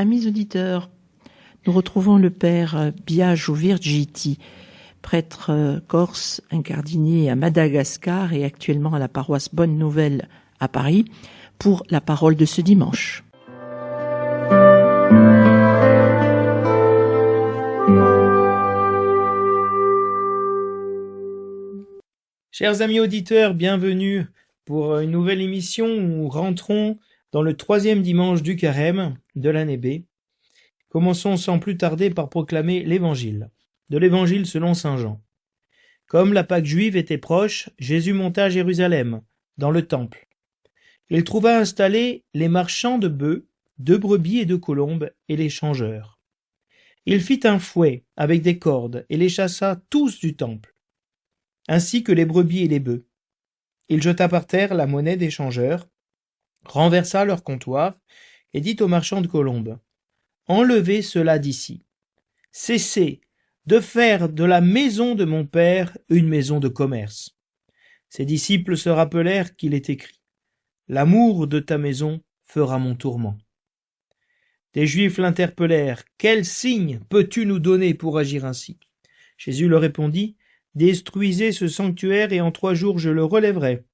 Amis auditeurs, nous retrouvons le père Biagio Virgiti, prêtre corse incardinier à Madagascar et actuellement à la paroisse Bonne Nouvelle à Paris, pour la parole de ce dimanche. Chers amis auditeurs, bienvenue pour une nouvelle émission où nous rentrons dans le 3e dimanche du carême de l'année B. Commençons sans plus tarder par proclamer l'évangile. De l'évangile selon saint Jean. Comme la Pâque juive était proche, Jésus monta à Jérusalem, dans le temple. Il trouva installés les marchands de bœufs, de brebis et de colombes, et les changeurs. Il fit un fouet avec des cordes et les chassa tous du temple, ainsi que les brebis et les bœufs. Il jeta par terre la monnaie des changeurs, renversa leur comptoir, et dit aux marchands de colombes, « Enlevez cela d'ici. Cessez de faire de la maison de mon père une maison de commerce. » Ses disciples se rappelèrent qu'il est écrit, « L'amour de ta maison fera mon tourment. » Des Juifs l'interpellèrent, « Quel signe peux-tu nous donner pour agir ainsi ?» Jésus leur répondit, « Détruisez ce sanctuaire et en 3 jours je le relèverai. »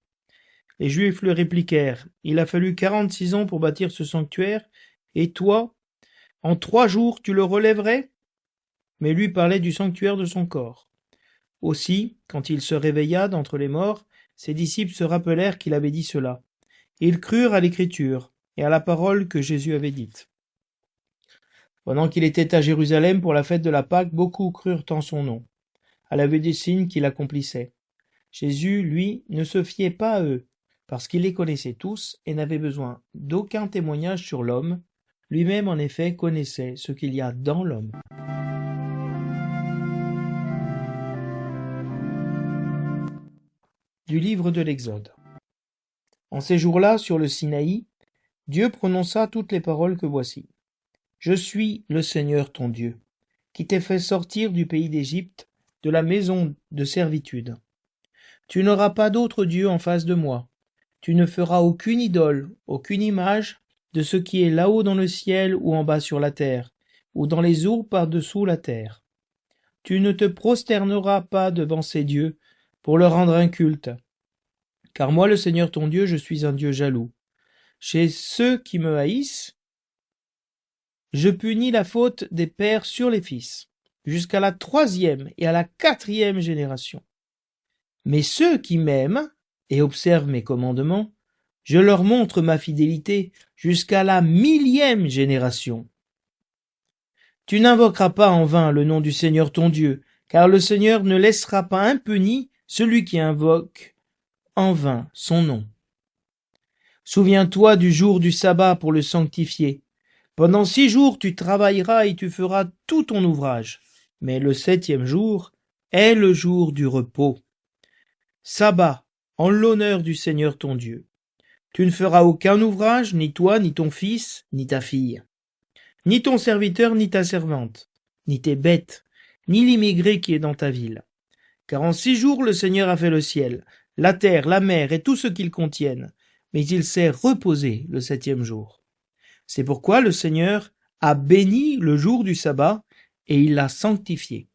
Les Juifs lui répliquèrent, « Il a fallu 46 ans pour bâtir ce sanctuaire, et toi, en 3 jours tu le relèverais ?» Mais lui parlait du sanctuaire de son corps. Aussi, quand il se réveilla d'entre les morts, ses disciples se rappelèrent qu'il avait dit cela. Ils crurent à l'écriture et à la parole que Jésus avait dite. Pendant qu'il était à Jérusalem pour la fête de la Pâque, beaucoup crurent en son nom, à la vue des signes qu'il accomplissait. Jésus, lui, ne se fiait pas à eux, parce qu'il les connaissait tous et n'avait besoin d'aucun témoignage sur l'homme. Lui-même, en effet, connaissait ce qu'il y a dans l'homme. Du livre de l'Exode. En ces jours-là, sur le Sinaï, Dieu prononça toutes les paroles que voici. « Je suis le Seigneur ton Dieu, qui t'ai fait sortir du pays d'Égypte, de la maison de servitude. Tu n'auras pas d'autre Dieu en face de moi. Tu ne feras aucune idole, aucune image de ce qui est là-haut dans le ciel ou en bas sur la terre, ou dans les eaux par-dessous la terre. Tu ne te prosterneras pas devant ces dieux pour leur rendre un culte. Car moi, le Seigneur ton Dieu, je suis un Dieu jaloux. Chez ceux qui me haïssent, je punis la faute des pères sur les fils, jusqu'à la 3e et à la 4e génération. Mais ceux qui m'aiment et observent mes commandements, je leur montre ma fidélité jusqu'à la 1000e génération. Tu n'invoqueras pas en vain le nom du Seigneur ton Dieu, car le Seigneur ne laissera pas impuni celui qui invoque en vain son nom. Souviens-toi du jour du sabbat pour le sanctifier. Pendant 6 jours tu travailleras et tu feras tout ton ouvrage, mais le 7e jour est le jour du repos. Sabbat, en l'honneur du Seigneur ton Dieu. Tu ne feras aucun ouvrage, ni toi, ni ton fils, ni ta fille, ni ton serviteur, ni ta servante, ni tes bêtes, ni l'immigré qui est dans ta ville. Car en 6 jours le Seigneur a fait le ciel, la terre, la mer et tout ce qu'ils contiennent, mais il s'est reposé le 7e jour. C'est pourquoi le Seigneur a béni le jour du sabbat et il l'a sanctifié.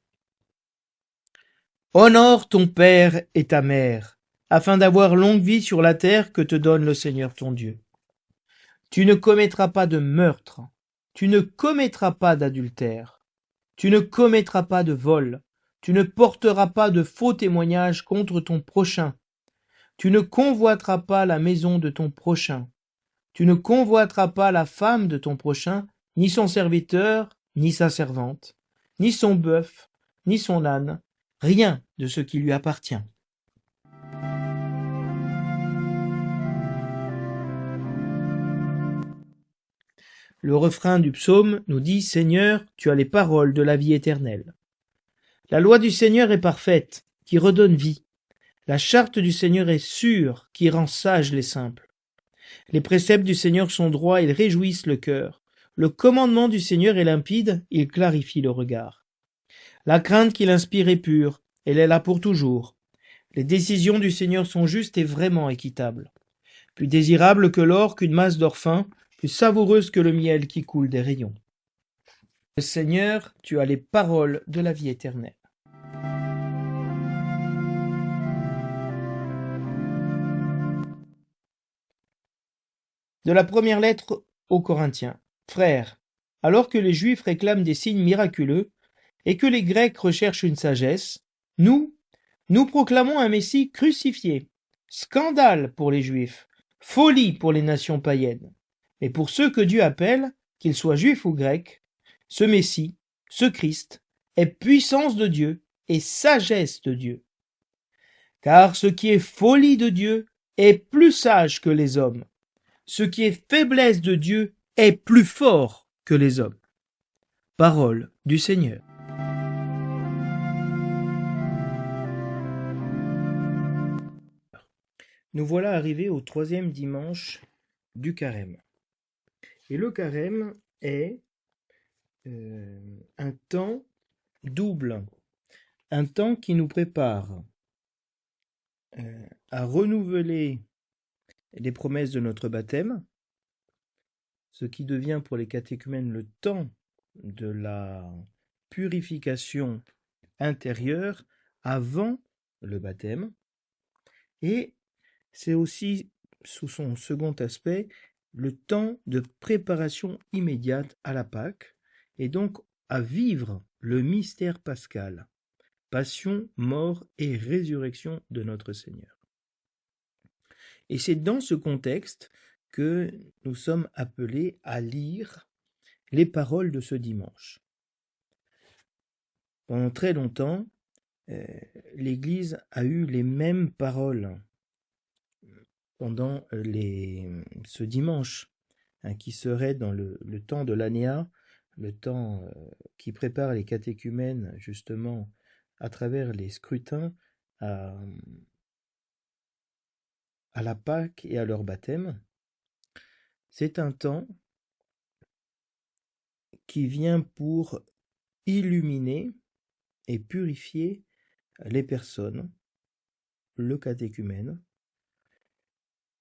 Honore ton père et ta mère, afin d'avoir longue vie sur la terre que te donne le Seigneur ton Dieu. Tu ne commettras pas de meurtre, tu ne commettras pas d'adultère, tu ne commettras pas de vol, tu ne porteras pas de faux témoignages contre ton prochain, tu ne convoiteras pas la maison de ton prochain, tu ne convoiteras pas la femme de ton prochain, ni son serviteur, ni sa servante, ni son bœuf, ni son âne, rien de ce qui lui appartient. Le refrain du psaume nous dit « Seigneur, tu as les paroles de la vie éternelle. » La loi du Seigneur est parfaite, qui redonne vie. La charte du Seigneur est sûre, qui rend sages les simples. Les préceptes du Seigneur sont droits, ils réjouissent le cœur. Le commandement du Seigneur est limpide, il clarifie le regard. La crainte qu'il inspire est pure, elle est là pour toujours. Les décisions du Seigneur sont justes et vraiment équitables. Plus désirable que l'or, qu'une masse d'or fin, plus savoureuse que le miel qui coule des rayons. Seigneur, tu as les paroles de la vie éternelle. De la première lettre aux Corinthiens. Frères, alors que les Juifs réclament des signes miraculeux et que les Grecs recherchent une sagesse, nous proclamons un Messie crucifié, scandale pour les Juifs, folie pour les nations païennes. Mais pour ceux que Dieu appelle, qu'ils soient Juifs ou Grecs, ce Messie, ce Christ, est puissance de Dieu et sagesse de Dieu. Car ce qui est folie de Dieu est plus sage que les hommes. Ce qui est faiblesse de Dieu est plus fort que les hommes. Parole du Seigneur. Nous voilà arrivés au 3e dimanche du carême. Et le carême est un temps double, un temps qui nous prépare à renouveler les promesses de notre baptême, ce qui devient pour les catéchumènes le temps de la purification intérieure avant le baptême, et c'est aussi, sous son second aspect, le temps de préparation immédiate à la Pâque, et donc à vivre le mystère pascal, passion, mort et résurrection de notre Seigneur. Et c'est dans ce contexte que nous sommes appelés à lire les paroles de ce dimanche. Pendant très longtemps, l'Église a eu les mêmes paroles pendant ce dimanche, qui serait dans le temps de l'Anéa, le temps qui prépare les catéchumènes justement à travers les scrutins à la Pâque et à leur baptême. C'est un temps qui vient pour illuminer et purifier les personnes, le catéchumène,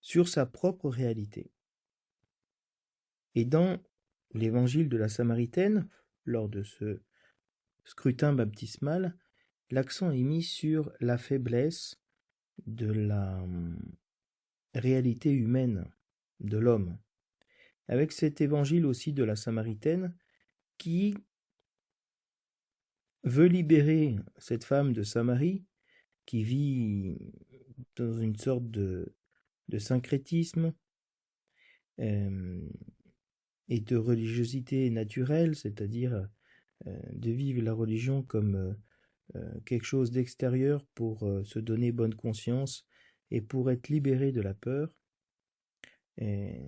sur sa propre réalité. Et dans l'évangile de la Samaritaine, lors de ce scrutin baptismal, l'accent est mis sur la faiblesse de la réalité humaine de l'homme. Avec cet évangile aussi de la Samaritaine qui veut libérer cette femme de Samarie qui vit dans une sorte de syncrétisme et de religiosité naturelle, c'est-à-dire de vivre la religion comme quelque chose d'extérieur pour se donner bonne conscience et pour être libéré de la peur. Et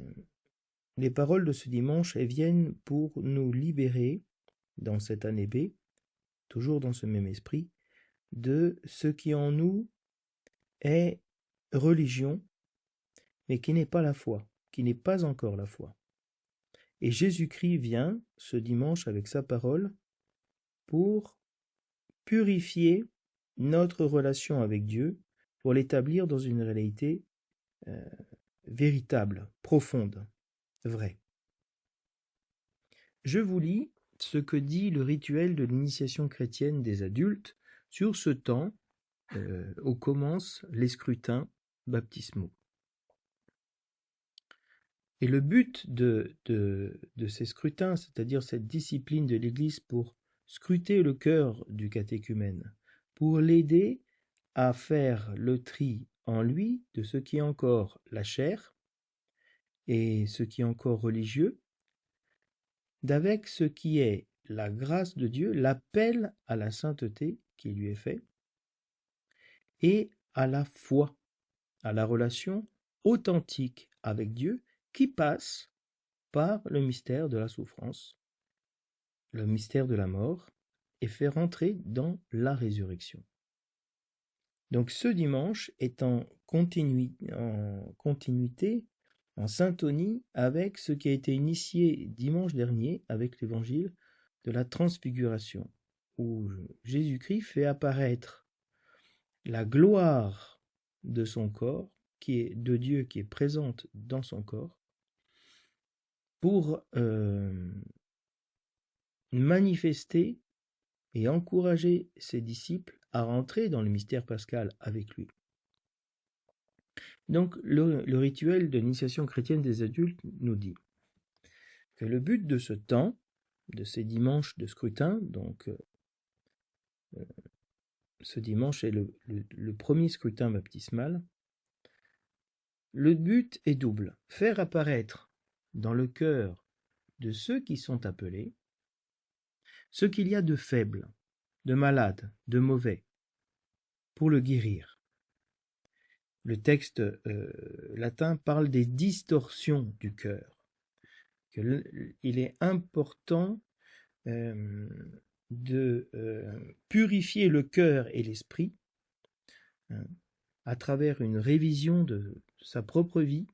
les paroles de ce dimanche, elles viennent pour nous libérer dans cette année B, toujours dans ce même esprit, de ce qui en nous est religion, mais qui n'est pas la foi, qui n'est pas encore la foi. Et Jésus-Christ vient ce dimanche avec sa parole pour purifier notre relation avec Dieu, pour l'établir dans une réalité véritable, profonde, vraie. Je vous lis ce que dit le rituel de l'initiation chrétienne des adultes sur ce temps où commencent les scrutins baptismaux. Et le but de ces scrutins, c'est-à-dire cette discipline de l'Église pour scruter le cœur du catéchumène, pour l'aider à faire le tri en lui de ce qui est encore la chair et ce qui est encore religieux, d'avec ce qui est la grâce de Dieu, l'appel à la sainteté qui lui est fait, et à la foi, à la relation authentique avec Dieu qui passe par le mystère de la souffrance, le mystère de la mort, et fait rentrer dans la résurrection. Donc ce dimanche est en continuité, en syntonie avec ce qui a été initié dimanche dernier avec l'évangile de la transfiguration, où Jésus-Christ fait apparaître la gloire de son corps, qui est de Dieu, qui est présente dans son corps, pour manifester et encourager ses disciples à rentrer dans le mystère pascal avec lui. Donc le rituel de l'initiation chrétienne des adultes nous dit que le but de ce temps, de ces dimanches de scrutin, donc ce dimanche est le premier scrutin baptismal, le but est double, faire apparaître dans le cœur de ceux qui sont appelés ce qu'il y a de faible, de malade, de mauvais, pour le guérir. Le texte latin parle des distorsions du cœur. Il est important de purifier le cœur et l'esprit à travers une révision de sa propre vie,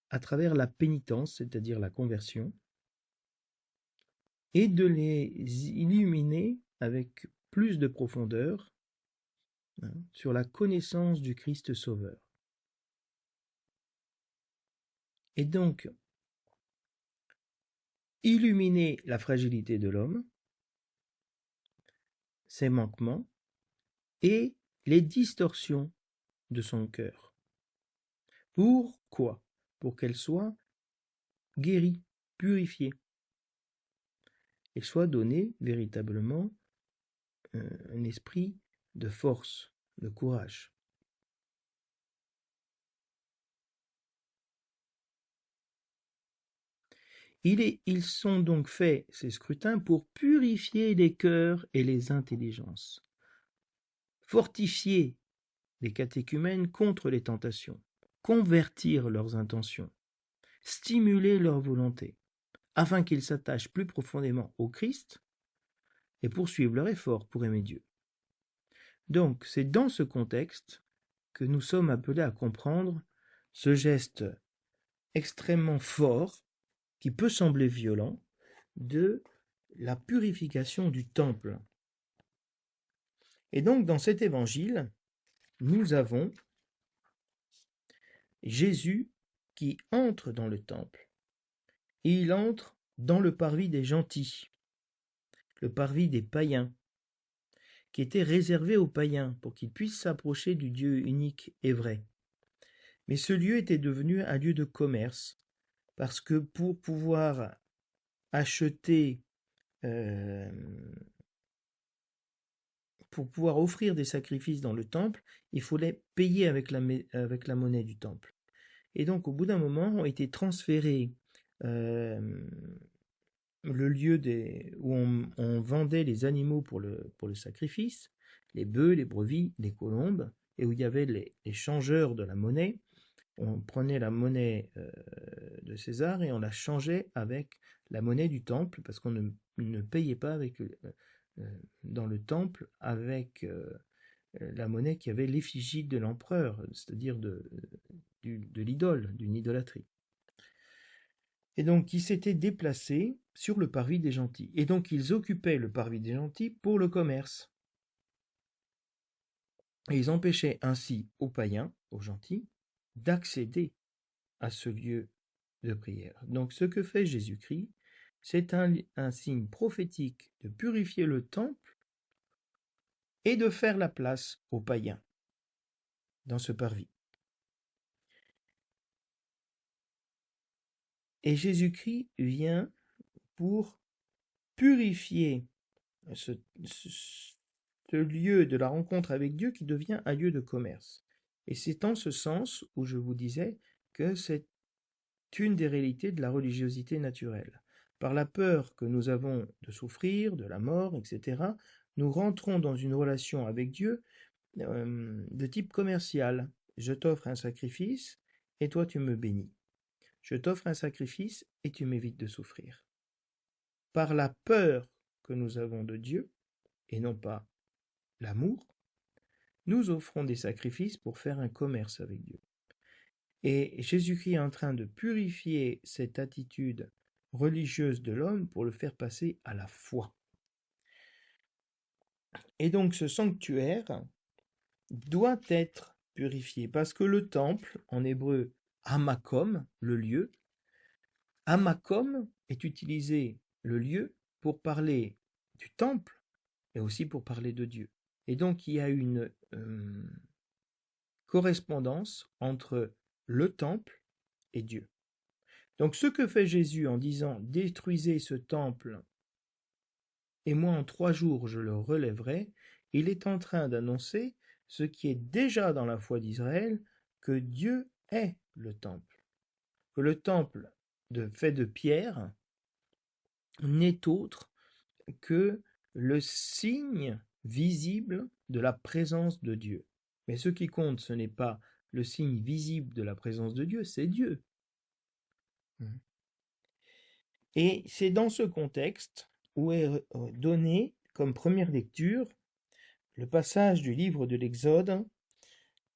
à travers la pénitence, c'est-à-dire la conversion, et de les illuminer avec plus de profondeur sur la connaissance du Christ Sauveur. Et donc, illuminer la fragilité de l'homme, ses manquements et les distorsions de son cœur. Pourquoi? Pour qu'elle soit guérie, purifiée, et soit donné véritablement un esprit de force, de courage. Ils sont donc faits, ces scrutins, pour purifier les cœurs et les intelligences, fortifier les catéchumènes contre les tentations, convertir leurs intentions, stimuler leur volonté, afin qu'ils s'attachent plus profondément au Christ et poursuivent leur effort pour aimer Dieu. Donc, c'est dans ce contexte que nous sommes appelés à comprendre ce geste extrêmement fort, qui peut sembler violent, de la purification du temple. Et donc, dans cet évangile, nous avons Jésus qui entre dans le temple. Et il entre dans le parvis des gentils, le parvis des païens, qui était réservé aux païens pour qu'ils puissent s'approcher du Dieu unique et vrai. Mais ce lieu était devenu un lieu de commerce, parce que pour pouvoir acheter, pour pouvoir offrir des sacrifices dans le temple, il fallait payer avec la monnaie du temple. Et donc au bout d'un moment ont été transférés le lieu où on vendait les animaux pour le sacrifice, les bœufs, les brebis, les colombes, et où il y avait les changeurs de la monnaie. On prenait la monnaie de César et on la changeait avec la monnaie du temple, parce qu'on ne payait pas dans le temple avec la monnaie qui avait l'effigie de l'empereur, c'est-à-dire de l'idole, d'une idolâtrie. Et donc, ils s'étaient déplacés sur le parvis des gentils. Et donc, ils occupaient le parvis des gentils pour le commerce. Et ils empêchaient ainsi aux païens, aux gentils, d'accéder à ce lieu de prière. Donc, ce que fait Jésus-Christ, c'est un signe prophétique de purifier le temple et de faire la place aux païens dans ce parvis. Et Jésus-Christ vient pour purifier ce lieu de la rencontre avec Dieu qui devient un lieu de commerce. Et c'est en ce sens où je vous disais que c'est une des réalités de la religiosité naturelle. Par la peur que nous avons de souffrir, de la mort, etc., nous rentrons dans une relation avec Dieu de type commercial. Je t'offre un sacrifice et toi tu me bénis. Je t'offre un sacrifice et tu m'évites de souffrir. Par la peur que nous avons de Dieu, et non pas l'amour, nous offrons des sacrifices pour faire un commerce avec Dieu. Et Jésus-Christ est en train de purifier cette attitude religieuse de l'homme pour le faire passer à la foi. Et donc ce sanctuaire doit être purifié, parce que le temple, en hébreu, hamakom, le lieu, Hamakom est utilisé, le lieu, pour parler du temple et aussi pour parler de Dieu. Et donc il y a une correspondance entre le temple et Dieu. Donc ce que fait Jésus en disant « Détruisez ce temple et moi en 3 jours je le relèverai », il est en train d'annoncer ce qui est déjà dans la foi d'Israël, que Dieu est le temple. Que le temple fait de pierre n'est autre que le signe visible de la présence de Dieu. Mais ce qui compte, ce n'est pas le signe visible de la présence de Dieu, c'est Dieu. Et c'est dans ce contexte où est donné comme première lecture le passage du livre de l'Exode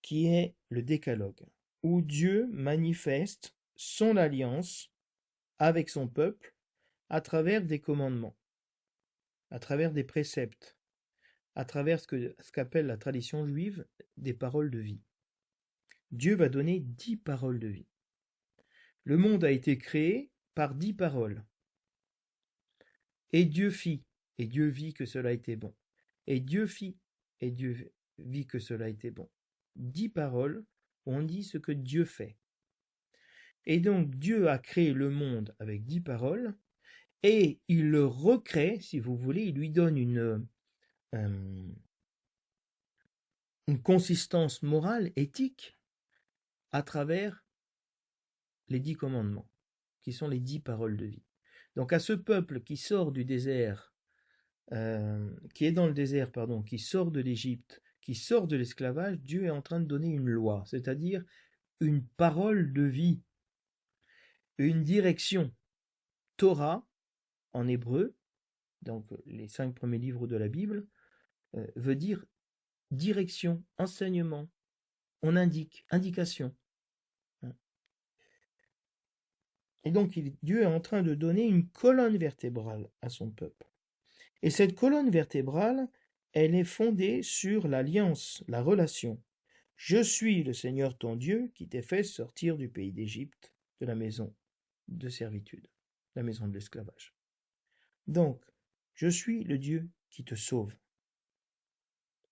qui est le Décalogue, où Dieu manifeste son alliance avec son peuple à travers des commandements, à travers des préceptes, à travers ce qu'appelle la tradition juive des paroles de vie. Dieu va donner 10 paroles de vie. Le monde a été créé par 10 paroles. Et Dieu fit, et Dieu vit que cela était bon. Et Dieu fit, et Dieu vit que cela était bon. 10 paroles où on dit ce que Dieu fait. Et donc Dieu a créé le monde avec 10 paroles, et il le recrée, si vous voulez, il lui donne une consistance morale, éthique, à travers les 10 commandements, qui sont les 10 paroles de vie. Donc à ce peuple qui sort du désert, qui est dans le désert, pardon, qui sort de l'Égypte, qui sort de l'esclavage, Dieu est en train de donner une loi, c'est-à-dire une parole de vie, une direction. Torah, en hébreu, donc les 5 premiers livres de la Bible, veut dire direction, enseignement. On indique, indication. Et donc Dieu est en train de donner une colonne vertébrale à son peuple. Et cette colonne vertébrale, elle est fondée sur l'alliance, la relation. Je suis le Seigneur ton Dieu qui t'ai fait sortir du pays d'Égypte, de la maison de servitude, la maison de l'esclavage. Donc, je suis le Dieu qui te sauve.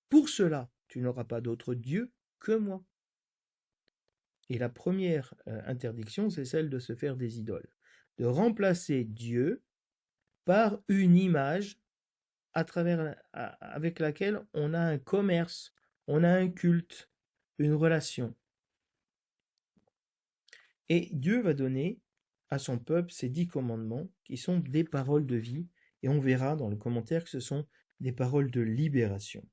Pour cela, tu n'auras pas d'autre Dieu que moi. Et la première interdiction, c'est celle de se faire des idoles, de remplacer Dieu par une image avec laquelle on a un commerce, on a un culte, une relation. Et Dieu va donner à son peuple ces 10 commandements qui sont des paroles de vie, et on verra dans le commentaire que ce sont des paroles de libération.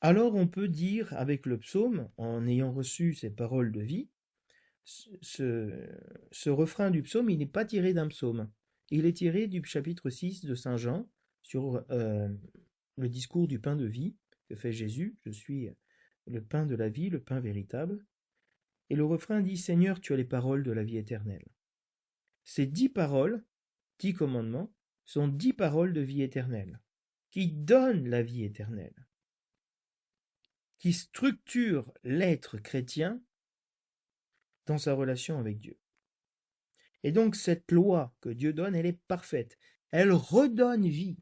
Alors on peut dire avec le psaume, en ayant reçu ces paroles de vie, ce refrain du psaume, il n'est pas tiré d'un psaume. Il est tiré du chapitre 6 de Saint Jean, sur le discours du pain de vie que fait Jésus. Je suis le pain de la vie, le pain véritable. Et le refrain dit « Seigneur, tu as les paroles de la vie éternelle ». Ces 10 paroles, 10 commandements, sont 10 paroles de vie éternelle, qui donnent la vie éternelle, qui structurent l'être chrétien dans sa relation avec Dieu. Et donc cette loi que Dieu donne, elle est parfaite. Elle redonne vie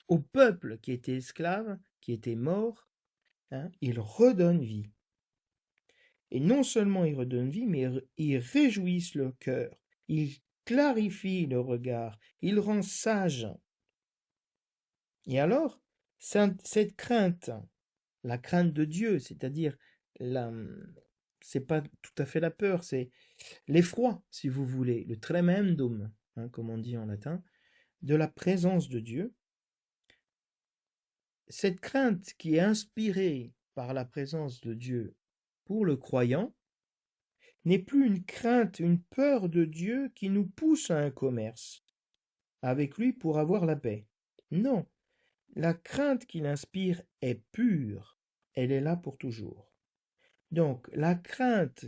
au peuple qui était esclave, qui était mort, il redonne vie. Et non seulement il redonne vie, mais il réjouit le cœur, il clarifie le regard, il rend sage. Et alors, cette crainte, la crainte de Dieu, c'est-à-dire, c'est pas tout à fait la peur, c'est l'effroi, si vous voulez, le tremendum, comme on dit en latin, de la présence de Dieu. Cette crainte qui est inspirée par la présence de Dieu pour le croyant n'est plus une crainte, une peur de Dieu qui nous pousse à un commerce avec lui pour avoir la paix. Non, la crainte qu'il inspire est pure, elle est là pour toujours. Donc la crainte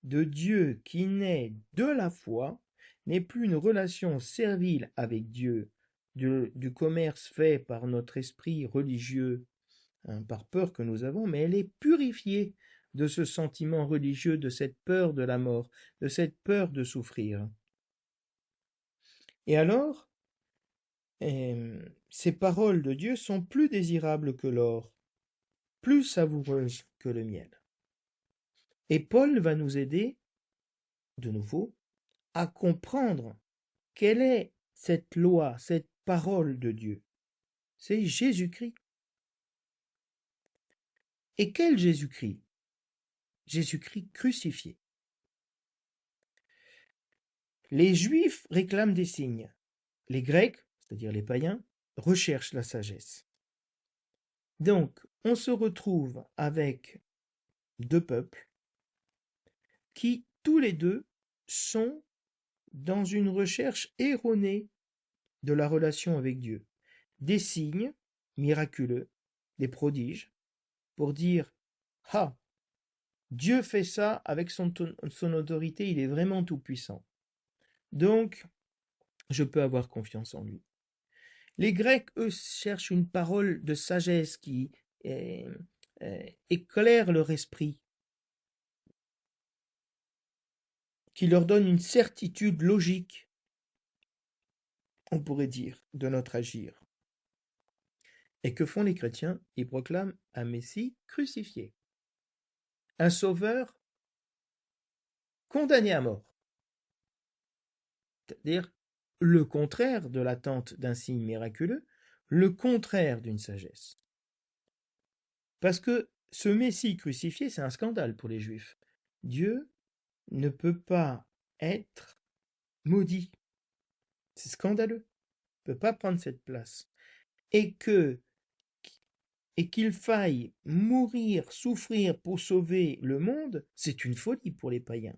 de Dieu qui naît de la foi n'est plus une relation servile avec Dieu, du commerce fait par notre esprit religieux, par peur que nous avons, mais elle est purifiée de ce sentiment religieux, de cette peur de la mort, de cette peur de souffrir. Et alors, ces paroles de Dieu sont plus désirables que l'or, plus savoureuses que le miel. Et Paul va nous aider, de nouveau, à comprendre quelle est cette loi, cette parole de Dieu. C'est Jésus-Christ. Et quel Jésus-Christ? Jésus-Christ crucifié. Les Juifs réclament des signes. Les Grecs, c'est-à-dire les païens, recherchent la sagesse. Donc, on se retrouve avec deux peuples qui, tous les deux, sont dans une recherche erronée de la relation avec Dieu. Des signes miraculeux, des prodiges, pour dire « Ah, Dieu fait ça avec son autorité, il est vraiment tout-puissant. Donc, je peux avoir confiance en lui. » Les Grecs, eux, cherchent une parole de sagesse qui éclaire leur esprit, qui leur donne une certitude logique, on pourrait dire, de notre agir. Et que font les chrétiens? Ils proclament un Messie crucifié, un sauveur condamné à mort. C'est-à-dire le contraire de l'attente d'un signe miraculeux, le contraire d'une sagesse. Parce que ce Messie crucifié, c'est un scandale pour les Juifs. Dieu ne peut pas être maudit. C'est scandaleux. Il ne peut pas prendre cette place. Et qu'il faille mourir, souffrir pour sauver le monde, c'est une folie pour les païens.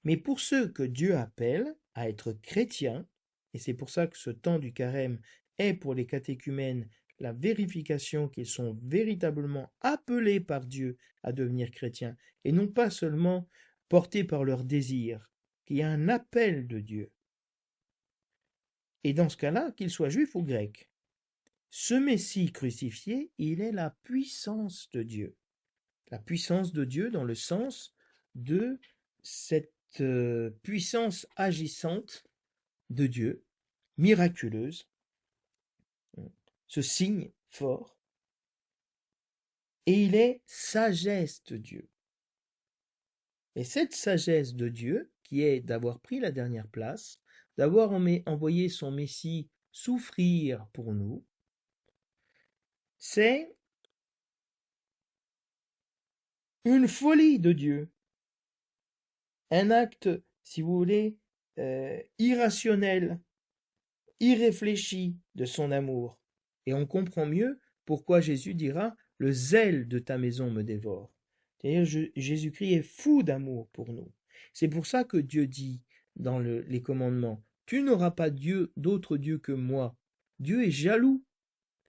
Mais pour ceux que Dieu appelle à être chrétiens, et c'est pour ça que ce temps du carême est pour les catéchumènes la vérification qu'ils sont véritablement appelés par Dieu à devenir chrétiens, et non pas seulement portés par leur désir, qu'il y a un appel de Dieu. Et dans ce cas-là, qu'ils soient juifs ou grecs. Ce Messie crucifié, il est la puissance de Dieu. La puissance de Dieu dans le sens de cette puissance agissante de Dieu, miraculeuse, ce signe fort, et il est sagesse de Dieu. Et cette sagesse de Dieu, qui est d'avoir pris la dernière place, d'avoir envoyé son Messie souffrir pour nous, c'est une folie de Dieu, un acte, si vous voulez, irrationnel, irréfléchi de son amour. Et on comprend mieux pourquoi Jésus dira « le zèle de ta maison me dévore ». C'est-à-dire Jésus-Christ est fou d'amour pour nous. C'est pour ça que Dieu dit dans les commandements « tu n'auras pas d'autre Dieu que moi ». Dieu est jaloux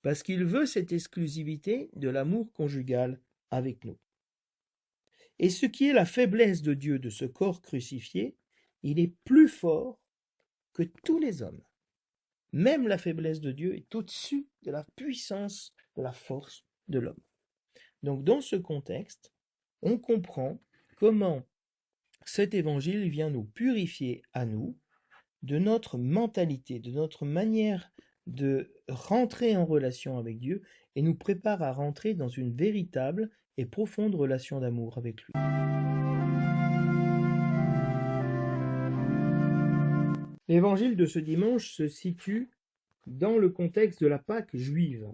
parce qu'il veut cette exclusivité de l'amour conjugal avec nous. Et ce qui est la faiblesse de Dieu de ce corps crucifié, il est plus fort que tous les hommes. Même la faiblesse de Dieu est au-dessus de la puissance, de la force de l'homme. Donc dans ce contexte, on comprend comment cet évangile vient nous purifier à nous de notre mentalité, de notre manière de rentrer en relation avec Dieu et nous prépare à rentrer dans une véritable et profonde relation d'amour avec lui. L'évangile de ce dimanche se situe dans le contexte de la Pâque juive.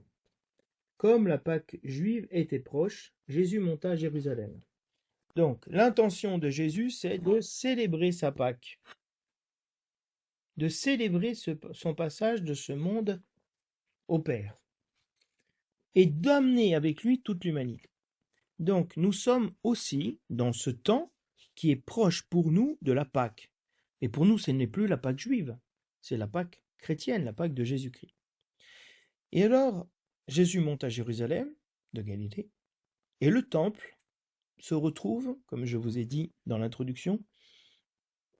Comme la Pâque juive était proche, Jésus monta à Jérusalem. Donc, l'intention de Jésus, c'est de célébrer sa Pâque, de célébrer son passage de ce monde au Père, et d'amener avec lui toute l'humanité. Donc, nous sommes aussi dans ce temps qui est proche pour nous de la Pâque. Et pour nous, ce n'est plus la Pâque juive, c'est la Pâque chrétienne, la Pâque de Jésus-Christ. Et alors, Jésus monte à Jérusalem, de Galilée, et le temple se retrouve, comme je vous ai dit dans l'introduction,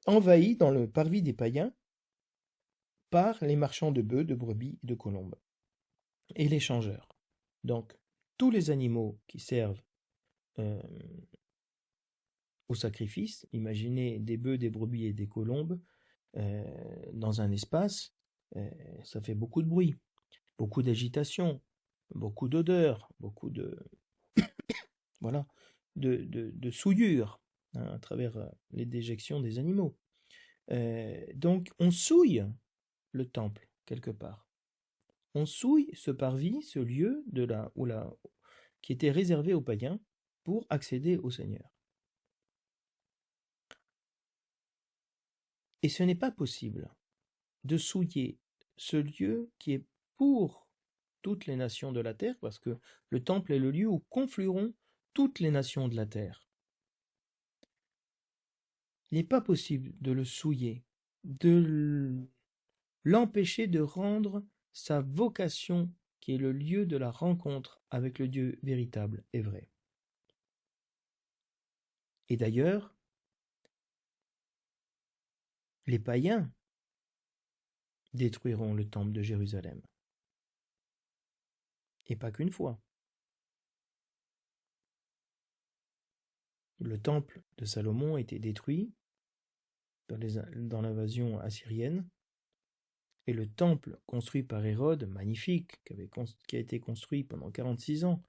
envahi dans le parvis des païens par les marchands de bœufs, de brebis et de colombes, et les changeurs. Donc, tous les animaux qui servent euh, au sacrifice. Imaginez des bœufs, des brebis et des colombes dans un espace, ça fait beaucoup de bruit, beaucoup d'agitation, beaucoup d'odeur, beaucoup de voilà, de souillure hein, à travers les déjections des animaux. Donc on souille le temple quelque part. On souille ce parvis, ce lieu qui était réservé aux païens pour accéder au Seigneur. Et ce n'est pas possible de souiller ce lieu qui est pour toutes les nations de la terre, parce que le temple est le lieu où conflueront toutes les nations de la terre. Il n'est pas possible de le souiller, de l'empêcher de rendre sa vocation, qui est le lieu de la rencontre avec le Dieu véritable et vrai. Et d'ailleurs, les païens détruiront le temple de Jérusalem. Et pas qu'une fois. Le temple de Salomon a été détruit dans l'invasion assyrienne, et le temple construit par Hérode, magnifique, qui a été construit pendant 46 ans,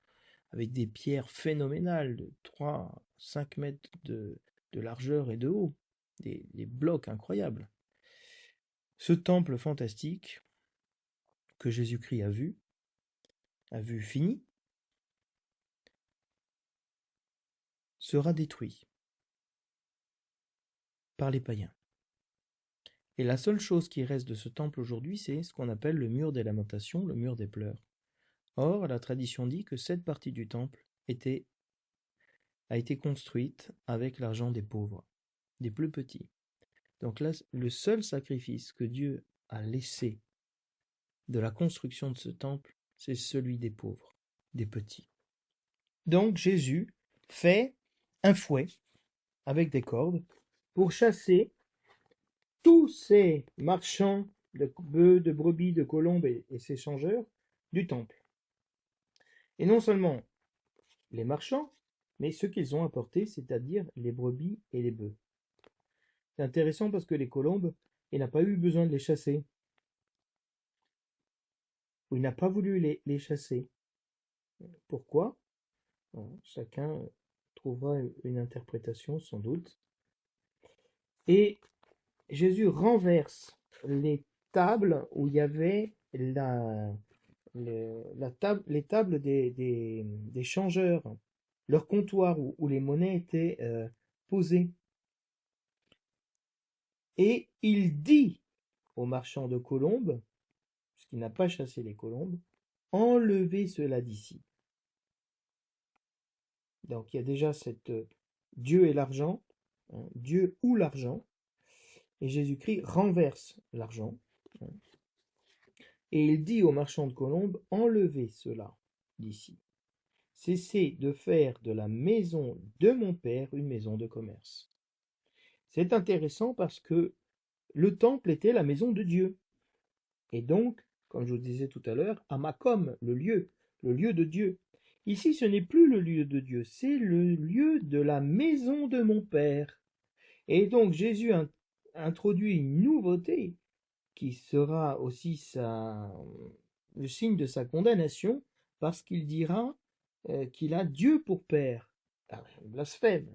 avec des pierres phénoménales de 3 5 mètres de largeur et de haut, des blocs incroyables. Ce temple fantastique que Jésus-Christ a vu fini, sera détruit par les païens. Et la seule chose qui reste de ce temple aujourd'hui, c'est ce qu'on appelle le mur des lamentations, le mur des pleurs. Or, la tradition dit que cette partie du temple a été construite avec l'argent des pauvres, des plus petits. Donc là, le seul sacrifice que Dieu a laissé de la construction de ce temple, c'est celui des pauvres, des petits. Donc Jésus fait un fouet avec des cordes pour chasser tous ces marchands de bœufs, de brebis, de colombes et ces changeurs du temple. Et non seulement les marchands, mais ceux qu'ils ont apportés, c'est-à-dire les brebis et les bœufs. C'est intéressant parce que les colombes, il n'a pas eu besoin de les chasser. Ou il n'a pas voulu les chasser. Pourquoi? Chacun trouvera une interprétation sans doute. Et Jésus renverse les tables où il y avait les tables des changeurs, leur comptoir où les monnaies étaient posées. Et il dit aux marchands de colombes, puisqu'il n'a pas chassé les colombes, enlevez cela d'ici. Donc il y a déjà cette Dieu et l'argent, hein, Dieu ou l'argent, et Jésus-Christ renverse l'argent. Hein, et il dit aux marchands de colombes, enlevez cela d'ici. Cessez de faire de la maison de mon père une maison de commerce. C'est intéressant parce que le temple était la maison de Dieu. Et donc, comme je vous disais tout à l'heure, Amakom, le lieu de Dieu. Ici, ce n'est plus le lieu de Dieu, c'est le lieu de la maison de mon Père. Et donc, Jésus introduit une nouveauté qui sera aussi le signe de sa condamnation, parce qu'il dira qu'il a Dieu pour Père. Ah, blasphème,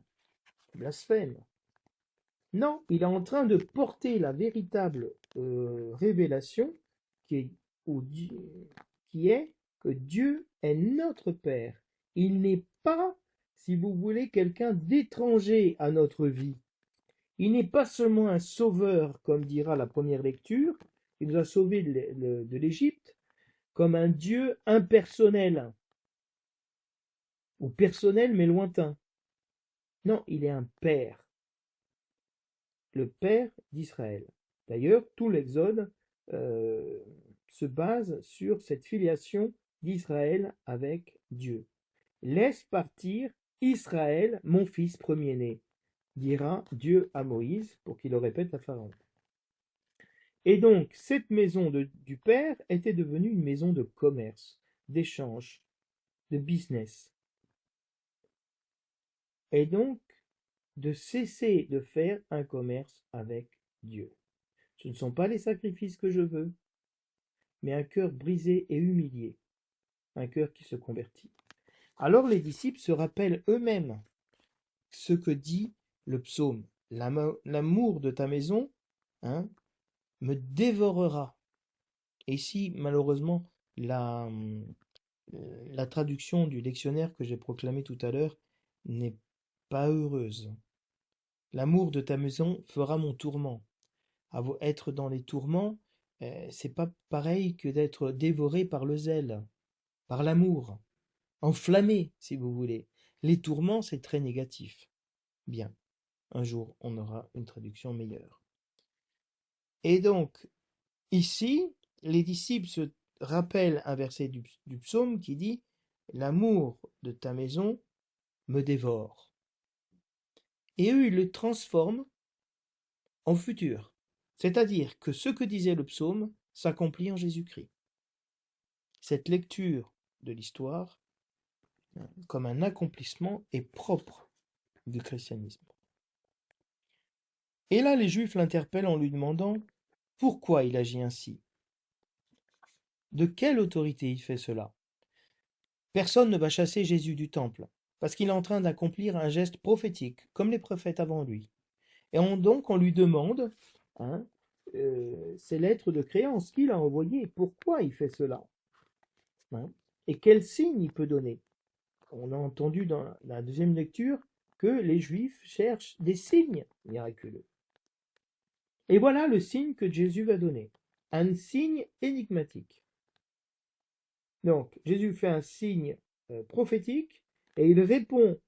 blasphème. Non, il est en train de porter la véritable révélation qui est, qui est que Dieu est notre Père. Il n'est pas, si vous voulez, quelqu'un d'étranger à notre vie. Il n'est pas seulement un sauveur, comme dira la première lecture, il nous a sauvés de l'Égypte, comme un Dieu impersonnel, ou personnel mais lointain. Non, il est un Père, le Père d'Israël. D'ailleurs, tout l'Exode se base sur cette filiation d'Israël avec Dieu. Laisse partir Israël, mon fils premier-né, dira Dieu à Moïse pour qu'il le répète à Pharaon. Et donc, cette maison du Père était devenue une maison de commerce, d'échange, de business. est donc de cesser de faire un commerce avec Dieu. Ce ne sont pas les sacrifices que je veux, mais un cœur brisé et humilié, un cœur qui se convertit. Alors les disciples se rappellent eux-mêmes ce que dit le psaume. L'amour de ta maison, hein, me dévorera. Et ici, malheureusement, la traduction du dictionnaire que j'ai proclamé tout à l'heure n'est pas heureuse. L'amour de ta maison fera mon tourment. Être dans les tourments, c'est pas pareil que d'être dévoré par le zèle, par l'amour, enflammé, si vous voulez. Les tourments, c'est très négatif. Bien, un jour, on aura une traduction meilleure. Et donc, ici, les disciples se rappellent un verset du psaume qui dit « L'amour de ta maison me dévore ». Et eux, ils le transforment en futur. C'est-à-dire que ce que disait le psaume s'accomplit en Jésus-Christ. Cette lecture de l'histoire, comme un accomplissement, est propre du christianisme. Et là, les Juifs l'interpellent en lui demandant pourquoi il agit ainsi. De quelle autorité il fait cela? Personne ne va chasser Jésus du temple, parce qu'il est en train d'accomplir un geste prophétique, comme les prophètes avant lui. Et donc on lui demande ses lettres de créance qu'il a envoyées. Pourquoi il fait cela? Et quel signe il peut donner? On a entendu dans la deuxième lecture que les Juifs cherchent des signes miraculeux. Et voilà le signe que Jésus va donner. Un signe énigmatique. Donc, Jésus fait un signe prophétique et il répond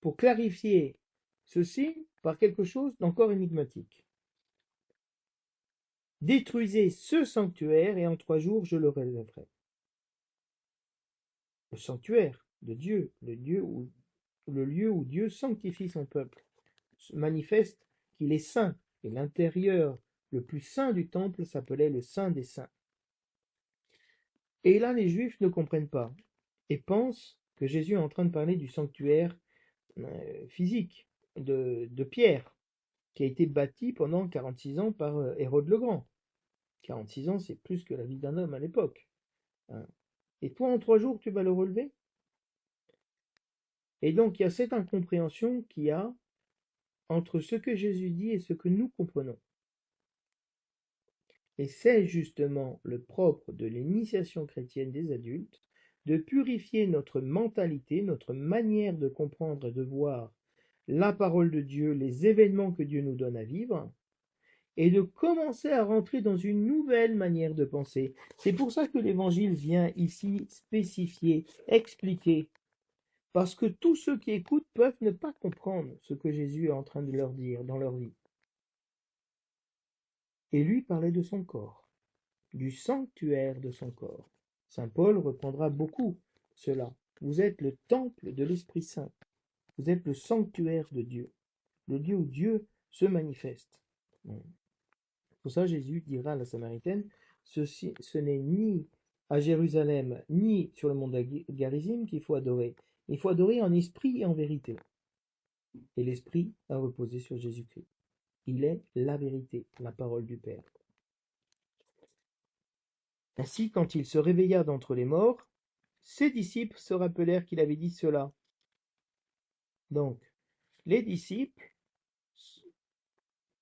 pour clarifier ce signe par quelque chose d'encore énigmatique. Détruisez ce sanctuaire et en 3 jours je le relèverai. Le sanctuaire de Dieu, le lieu où Dieu sanctifie son peuple, manifeste qu'il est saint. Et l'intérieur le plus saint du temple s'appelait le Saint des Saints. Et là, les Juifs ne comprennent pas et pensent que Jésus est en train de parler du sanctuaire physique de Pierre, qui a été bâti pendant 46 ans par Hérode le Grand. 46 ans, c'est plus que la vie d'un homme à l'époque. Et toi, en 3 jours, tu vas le relever? Et donc, il y a cette incompréhension qu'il y a entre ce que Jésus dit et ce que nous comprenons. Et c'est justement le propre de l'initiation chrétienne des adultes, de purifier notre mentalité, notre manière de comprendre et de voir la parole de Dieu, les événements que Dieu nous donne à vivre, et de commencer à rentrer dans une nouvelle manière de penser. C'est pour ça que l'Évangile vient ici spécifier, expliquer, parce que tous ceux qui écoutent peuvent ne pas comprendre ce que Jésus est en train de leur dire dans leur vie. Et lui parlait de son corps, du sanctuaire de son corps. Saint Paul reprendra beaucoup cela. Vous êtes le temple de l'Esprit Saint. Vous êtes le sanctuaire de Dieu, le lieu où Dieu se manifeste. Pour ça, Jésus dira à la Samaritaine, ce n'est ni à Jérusalem, ni sur le mont Garizim qu'il faut adorer. Il faut adorer en esprit et en vérité. Et l'esprit a reposé sur Jésus-Christ. Il est la vérité, la parole du Père. Ainsi, quand il se réveilla d'entre les morts, ses disciples se rappelèrent qu'il avait dit cela. Donc, les disciples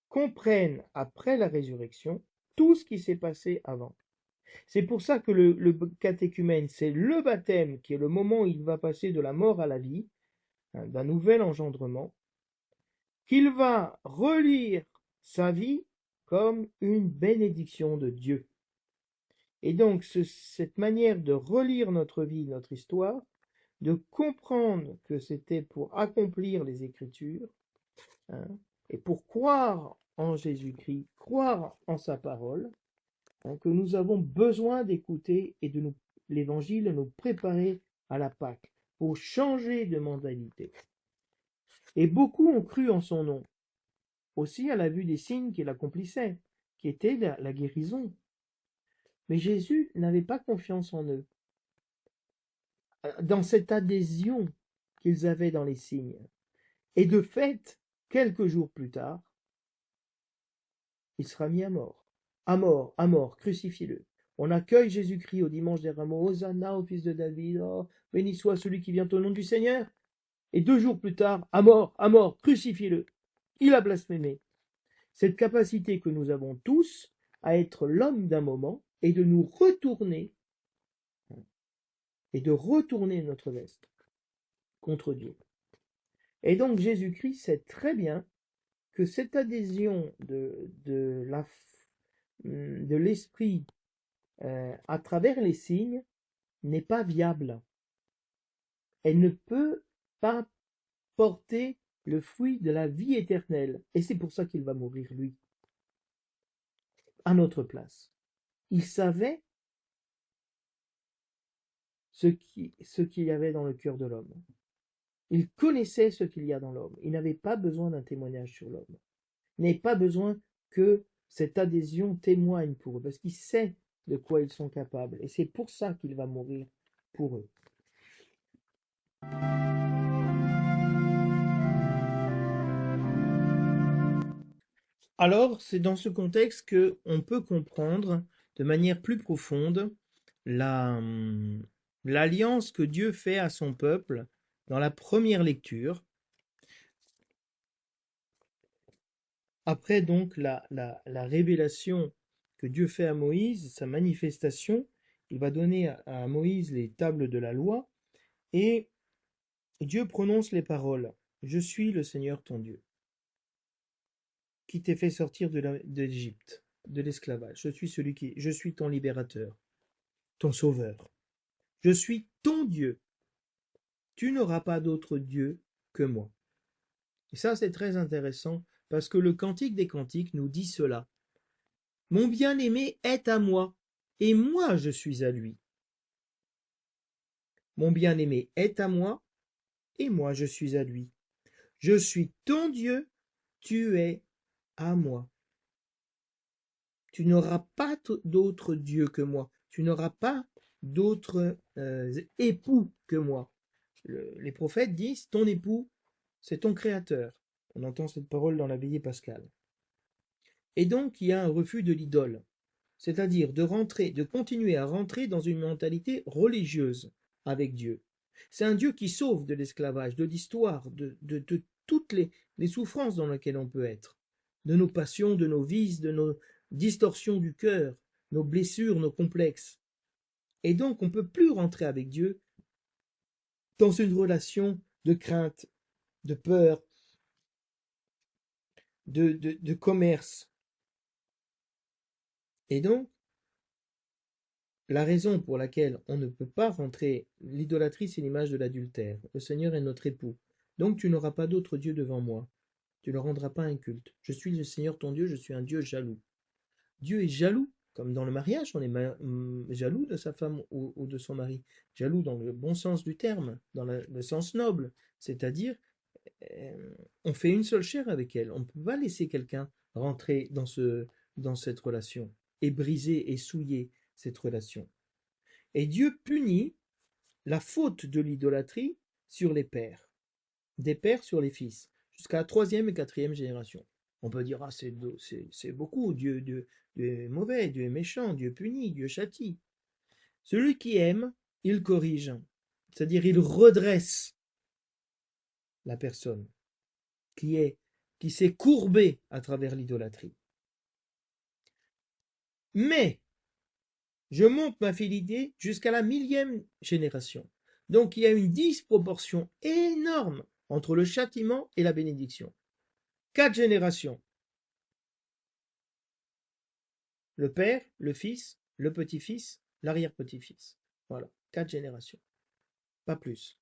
comprennent après la résurrection tout ce qui s'est passé avant. C'est pour ça que le catéchumène, c'est le baptême qui est le moment où il va passer de la mort à la vie, d'un nouvel engendrement, qu'il va relire sa vie comme une bénédiction de Dieu. Et donc, cette manière de relire notre vie, notre histoire, de comprendre que c'était pour accomplir les Écritures, et pour croire en Jésus-Christ, croire en sa parole, que nous avons besoin d'écouter et de l'Évangile nous préparer à la Pâque, pour changer de mentalité. Et beaucoup ont cru en son nom, aussi à la vue des signes qu'il accomplissait, qui étaient la guérison. Mais Jésus n'avait pas confiance en eux, dans cette adhésion qu'ils avaient dans les signes. Et de fait, quelques jours plus tard, il sera mis à mort. À mort, crucifiez-le. On accueille Jésus-Christ au dimanche des Rameaux. Hosanna au fils de David. Oh, béni soit celui qui vient au nom du Seigneur. Et 2 jours plus tard, à mort, crucifiez-le. Il a blasphémé. Cette capacité que nous avons tous à être l'homme d'un moment et de nous retourner et de retourner notre veste contre Dieu. Et donc Jésus-Christ sait très bien que cette adhésion de l'esprit à travers les signes n'est pas viable. Elle ne peut pas porter le fruit de la vie éternelle. Et c'est pour ça qu'il va mourir, lui, à notre place. Il savait ce qu'il y avait dans le cœur de l'homme. Il connaissait ce qu'il y a dans l'homme. Il n'avait pas besoin d'un témoignage sur l'homme. Il n'avait pas besoin que cette adhésion témoigne pour eux, parce qu'il sait de quoi ils sont capables. Et c'est pour ça qu'il va mourir pour eux. Alors, c'est dans ce contexte que on peut comprendre de manière plus profonde l'alliance que Dieu fait à son peuple dans la première lecture. Après donc la révélation que Dieu fait à Moïse, sa manifestation, il va donner à Moïse les tables de la loi, et Dieu prononce les paroles. Je suis le Seigneur ton Dieu, qui t'ai fait sortir d'Égypte, de l'esclavage. Je suis ton libérateur, ton sauveur. Je suis ton Dieu. Tu n'auras pas d'autre Dieu que moi. Et ça, c'est très intéressant, parce que le Cantique des Cantiques nous dit cela. Mon bien-aimé est à moi, et moi je suis à lui. Mon bien-aimé est à moi, et moi je suis à lui. Je suis ton Dieu, tu es à moi. Tu n'auras pas d'autre Dieu que moi. Tu n'auras pas d'autre époux que moi. Les prophètes disent, ton époux, c'est ton créateur. On entend cette parole dans la veillée pascale. Et donc, il y a un refus de l'idole. C'est-à-dire de continuer à rentrer dans une mentalité religieuse avec Dieu. C'est un Dieu qui sauve de l'esclavage, de l'histoire, de toutes les souffrances dans lesquelles on peut être, de nos passions, de nos vices, de nos distorsions du cœur, nos blessures, nos complexes. Et donc, on ne peut plus rentrer avec Dieu dans une relation de crainte, de peur, de commerce. Et donc, la raison pour laquelle on ne peut pas rentrer, l'idolâtrie, c'est l'image de l'adultère. Le Seigneur est notre époux. Donc tu n'auras pas d'autre Dieu devant moi. Tu ne rendras pas un culte. Je suis le Seigneur ton Dieu, je suis un Dieu jaloux. Dieu est jaloux, comme dans le mariage, on est jaloux de sa femme ou de son mari. Jaloux dans le bon sens du terme, dans le sens noble. C'est-à-dire, on fait une seule chair avec elle. On ne peut pas laisser quelqu'un rentrer dans cette relation et briser et souiller cette relation. Et Dieu punit la faute de l'idolâtrie sur les pères, des pères sur les fils, jusqu'à la 3e et 4e génération. On peut dire, ah, c'est beaucoup, Dieu est mauvais, Dieu est méchant, Dieu punit, Dieu châtie. Celui qui aime, il corrige, c'est-à-dire il redresse la personne qui s'est courbée à travers l'idolâtrie. Mais je monte ma fidélité jusqu'à la 1000e génération. Donc il y a une disproportion énorme entre le châtiment et la bénédiction. 4 générations. Le père, le fils, le petit-fils, l'arrière-petit-fils. Voilà, 4 générations. Pas plus.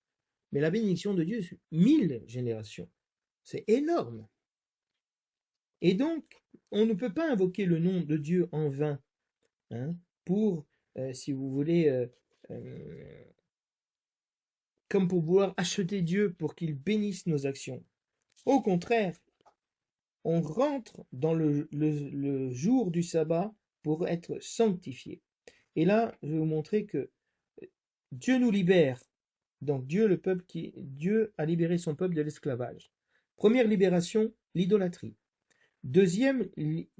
Mais la bénédiction de Dieu, 1000 générations. C'est énorme. Et donc, on ne peut pas invoquer le nom de Dieu en vain, hein, pour, si vous voulez, comme pour vouloir acheter Dieu pour qu'il bénisse nos actions. Au contraire, on rentre dans le jour du sabbat pour être sanctifié. Et là, je vais vous montrer que Dieu nous libère. Donc Dieu a libéré son peuple de l'esclavage. Première libération, l'idolâtrie. Deuxième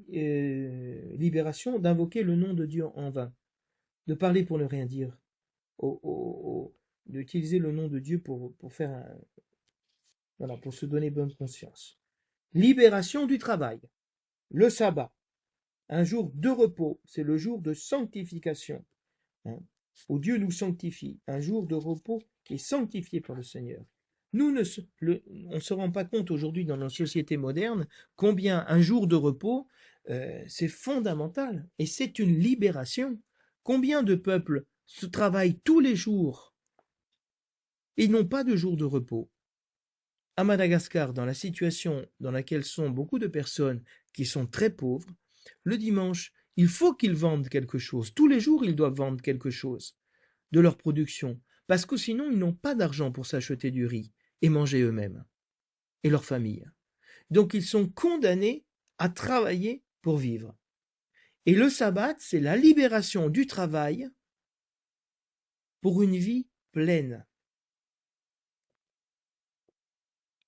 libération, d'invoquer le nom de Dieu en vain, de parler pour ne rien dire, d'utiliser le nom de Dieu pour faire voilà, pour se donner bonne conscience. Libération du travail, le sabbat, un jour de repos, c'est le jour de sanctification, hein, où Dieu nous sanctifie, un jour de repos qui est sanctifié par le Seigneur. On ne se rend pas compte aujourd'hui dans nos sociétés modernes combien un jour de repos, c'est fondamental et c'est une libération. Combien de peuples se travaillent tous les jours et n'ont pas de jour de repos. À Madagascar, dans la situation dans laquelle sont beaucoup de personnes qui sont très pauvres, le dimanche, il faut qu'ils vendent quelque chose. Tous les jours, ils doivent vendre quelque chose de leur production, parce que sinon, ils n'ont pas d'argent pour s'acheter du riz et manger eux-mêmes et leur famille. Donc, ils sont condamnés à travailler pour vivre. Et le sabbat, c'est la libération du travail pour une vie pleine.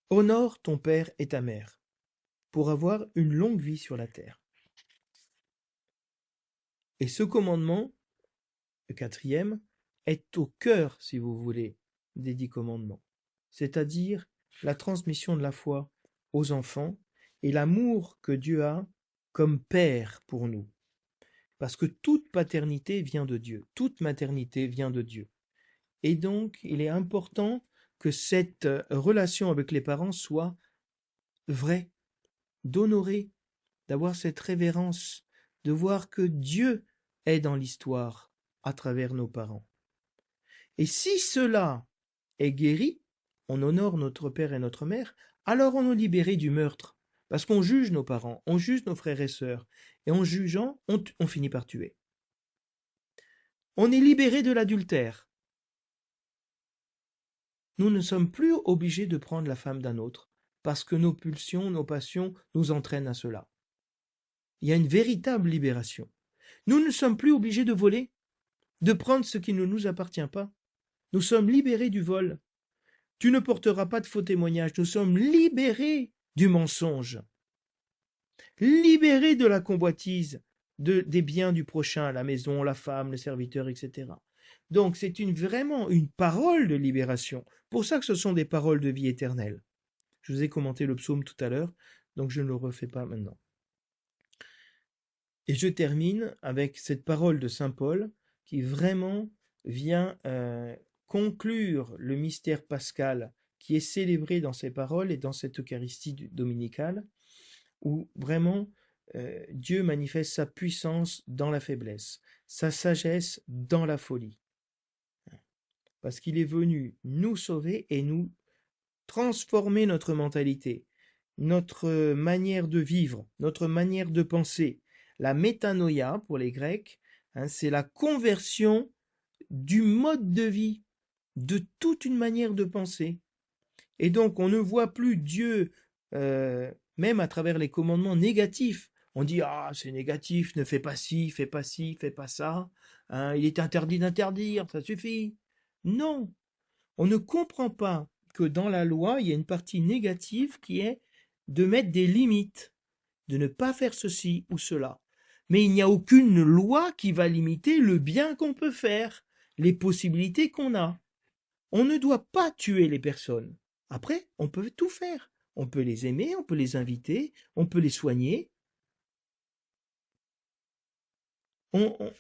Honore ton père et ta mère pour avoir une longue vie sur la terre. Et ce commandement, le 4e, est au cœur, si vous voulez, des 10 commandements. C'est-à-dire la transmission de la foi aux enfants et l'amour que Dieu a comme père pour nous. Parce que toute paternité vient de Dieu, toute maternité vient de Dieu. Et donc, il est important que cette relation avec les parents soit vraie, d'honorer, d'avoir cette révérence, de voir que Dieu est dans l'histoire à travers nos parents. Et si cela est guéri, on honore notre père et notre mère, alors on est libéré du meurtre. Parce qu'on juge nos parents, on juge nos frères et sœurs. Et en jugeant, on finit par tuer. On est libéré de l'adultère. Nous ne sommes plus obligés de prendre la femme d'un autre, parce que nos pulsions, nos passions nous entraînent à cela. Il y a une véritable libération. Nous ne sommes plus obligés de voler, de prendre ce qui ne nous appartient pas. Nous sommes libérés du vol. Tu ne porteras pas de faux témoignages. Nous sommes libérés du mensonge, libérés de la convoitise, des biens du prochain, la maison, la femme, le serviteur, etc. Donc c'est vraiment une parole de libération. Pour ça que ce sont des paroles de vie éternelle. Je vous ai commenté le psaume tout à l'heure, donc je ne le refais pas maintenant. Et je termine avec cette parole de saint Paul qui vraiment vient conclure le mystère pascal qui est célébré dans ces paroles et dans cette Eucharistie dominicale, où vraiment Dieu manifeste sa puissance dans la faiblesse, sa sagesse dans la folie. Parce qu'il est venu nous sauver et nous transformer notre mentalité, notre manière de vivre, notre manière de penser. La métanoïa, pour les Grecs, c'est la conversion du mode de vie, de toute une manière de penser. Et donc, on ne voit plus Dieu, même à travers les commandements négatifs. On dit, ah, c'est négatif, ne fais pas ci, fais pas ci, fais pas ça. Il est interdit d'interdire, ça suffit. Non, on ne comprend pas que dans la loi, il y a une partie négative qui est de mettre des limites, de ne pas faire ceci ou cela. Mais il n'y a aucune loi qui va limiter le bien qu'on peut faire, les possibilités qu'on a. On ne doit pas tuer les personnes. Après, on peut tout faire. On peut les aimer, on peut les inviter, on peut les soigner. On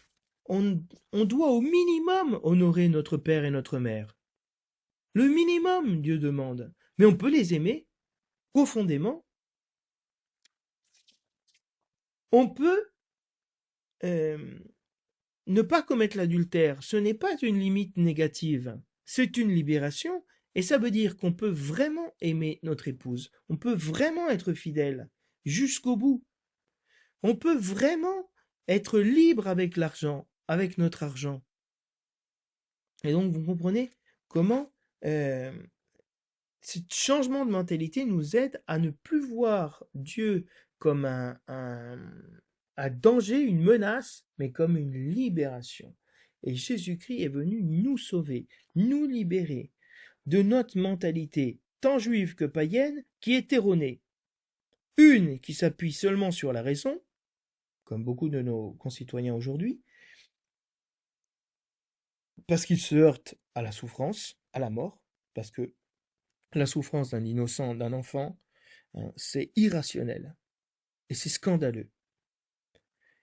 doit au minimum honorer notre père et notre mère. Le minimum, Dieu demande. Mais on peut les aimer profondément. On peut ne pas commettre l'adultère. Ce n'est pas une limite négative. C'est une libération. Et ça veut dire qu'on peut vraiment aimer notre épouse. On peut vraiment être fidèle jusqu'au bout. On peut vraiment être libre avec l'argent, avec notre argent. Et donc, vous comprenez comment ce changement de mentalité nous aide à ne plus voir Dieu comme un danger, une menace, mais comme une libération. Et Jésus-Christ est venu nous sauver, nous libérer de notre mentalité tant juive que païenne, qui est erronée. Une qui s'appuie seulement sur la raison, comme beaucoup de nos concitoyens aujourd'hui, parce qu'ils se heurtent à la souffrance, à la mort, parce que la souffrance d'un innocent, d'un enfant, hein, c'est irrationnel et c'est scandaleux.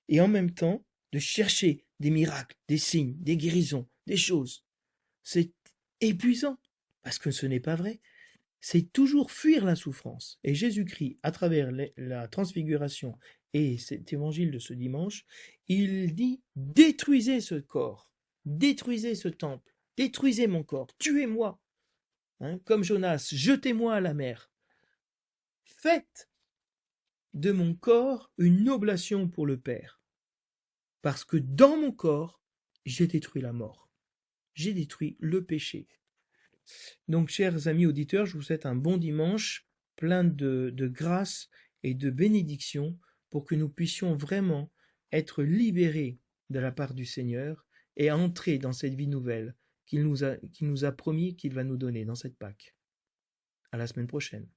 Et en même temps, de chercher des miracles, des signes, des guérisons, des choses, c'est épuisant, parce que ce n'est pas vrai. C'est toujours fuir la souffrance. Et Jésus-Christ, à travers la transfiguration et cet évangile de ce dimanche, il dit, détruisez ce corps, détruisez ce temple, détruisez mon corps, tuez-moi. Hein, comme Jonas, jetez-moi à la mer. Faites de mon corps une oblation pour le Père. Parce que dans mon corps, j'ai détruit la mort. J'ai détruit le péché. Donc, chers amis auditeurs, je vous souhaite un bon dimanche, plein de grâce et de bénédictions, pour que nous puissions vraiment être libérés de la part du Seigneur et entrer dans cette vie nouvelle qu'il nous a promis qu'il va nous donner dans cette Pâque. À la semaine prochaine.